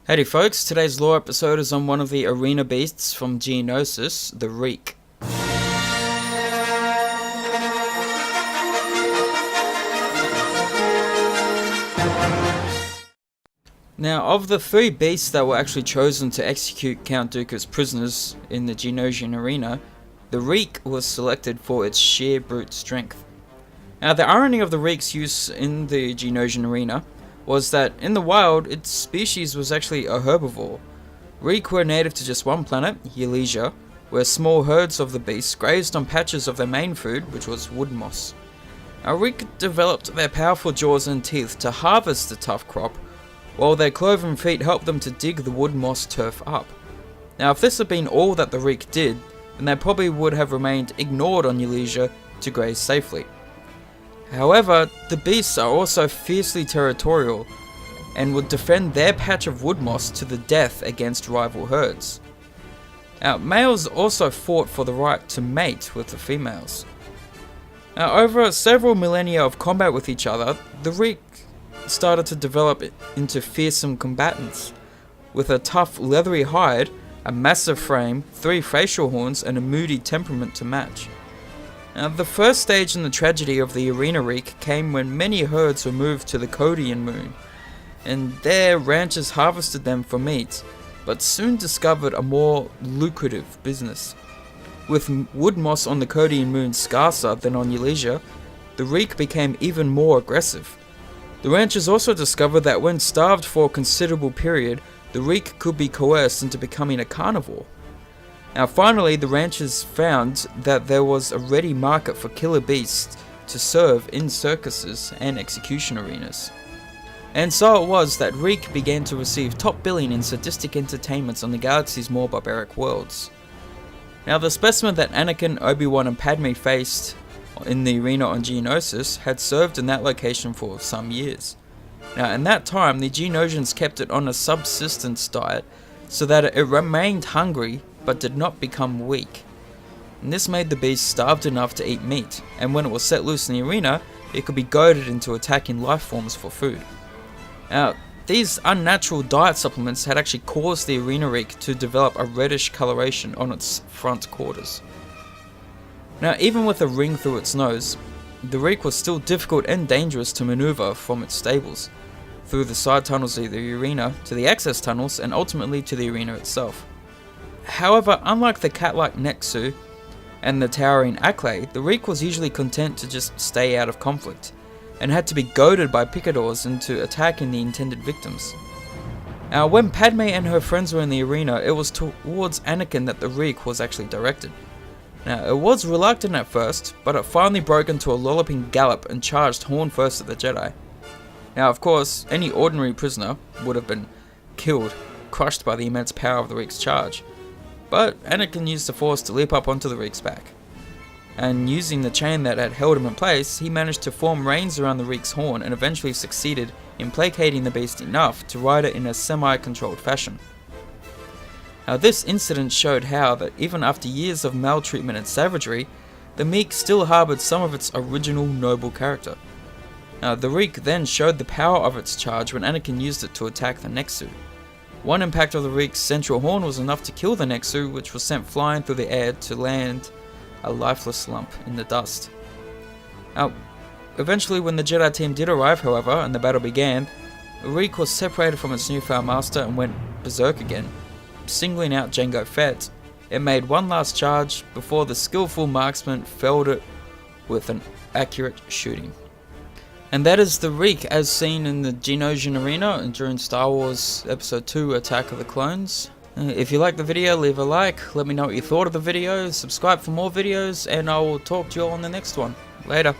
Howdy folks, today's lore episode is on one of the arena beasts from Geonosis, the Reek. Now, of the three beasts that were actually chosen to execute Count Dooku's prisoners in the Geonosian arena, the Reek was selected for its sheer brute strength. Now, the irony of the Reek's use in the Geonosian arena was that in the wild, its species was actually a herbivore. Reek were native to just one planet, Eulesia, where small herds of the beasts grazed on patches of their main food, which was wood moss. Now, Reek developed their powerful jaws and teeth to harvest the tough crop, while their cloven feet helped them to dig the wood moss turf up. Now, if this had been all that the Reek did, then they probably would have remained ignored on Eulesia to graze safely. However, the beasts are also fiercely territorial and would defend their patch of wood moss to the death against rival herds. Now, males also fought for the right to mate with the females. Now, over several millennia of combat with each other, the Reek started to develop into fearsome combatants, with a tough leathery hide, a massive frame, 3 facial horns, and a moody temperament to match. Now, the first stage in the tragedy of the arena Reek came when many herds were moved to the Codian moon, and there ranchers harvested them for meat, but soon discovered a more lucrative business. With wood moss on the Codian moon scarcer than on Eulesia, the Reek became even more aggressive. The ranchers also discovered that when starved for a considerable period, the Reek could be coerced into becoming a carnivore. Now finally, the ranchers found that there was a ready market for killer beasts to serve in circuses and execution arenas. And so it was that Reek began to receive top billing in sadistic entertainments on the galaxy's more barbaric worlds. Now, the specimen that Anakin, Obi-Wan and Padme faced in the arena on Geonosis had served in that location for some years. Now, in that time, the Geonosians kept it on a subsistence diet so that it remained hungry but did not become weak. And this made the beast starved enough to eat meat, and when it was set loose in the arena, it could be goaded into attacking life forms for food. Now, these unnatural diet supplements had actually caused the arena Reek to develop a reddish coloration on its front quarters. Now, even with a ring through its nose, the Reek was still difficult and dangerous to maneuver from its stables, through the side tunnels of the arena, to the access tunnels, and ultimately to the arena itself. However, unlike the cat-like Nexu and the towering Acklay, the Reek was usually content to just stay out of conflict, and had to be goaded by picadors into attacking the intended victims. Now, when Padme and her friends were in the arena, it was towards Anakin that the Reek was actually directed. Now, it was reluctant at first, but it finally broke into a lolloping gallop and charged horn first at the Jedi. Now, of course, any ordinary prisoner would have been killed, crushed by the immense power of the Reek's charge. But Anakin used the Force to leap up onto the Reek's back. And using the chain that had held him in place, he managed to form reins around the Reek's horn and eventually succeeded in placating the beast enough to ride it in a semi-controlled fashion. Now, this incident showed how that even after years of maltreatment and savagery, the Meek still harbored some of its original noble character. Now, the Reek then showed the power of its charge when Anakin used it to attack the Nexu. One impact of the Reek's central horn was enough to kill the Nexu, which was sent flying through the air to land a lifeless lump in the dust. Now, eventually when the Jedi team did arrive, however, and the battle began, the Reek was separated from its newfound master and went berserk again. Singling out Jango Fett, it made one last charge before the skillful marksman felled it with an accurate shooting. And that is the Reek as seen in the Geonosian arena and during Star Wars Episode 2 Attack of the Clones. If you liked the video, leave a like, let me know what you thought of the video, subscribe for more videos, and I will talk to you all on the next one. Later.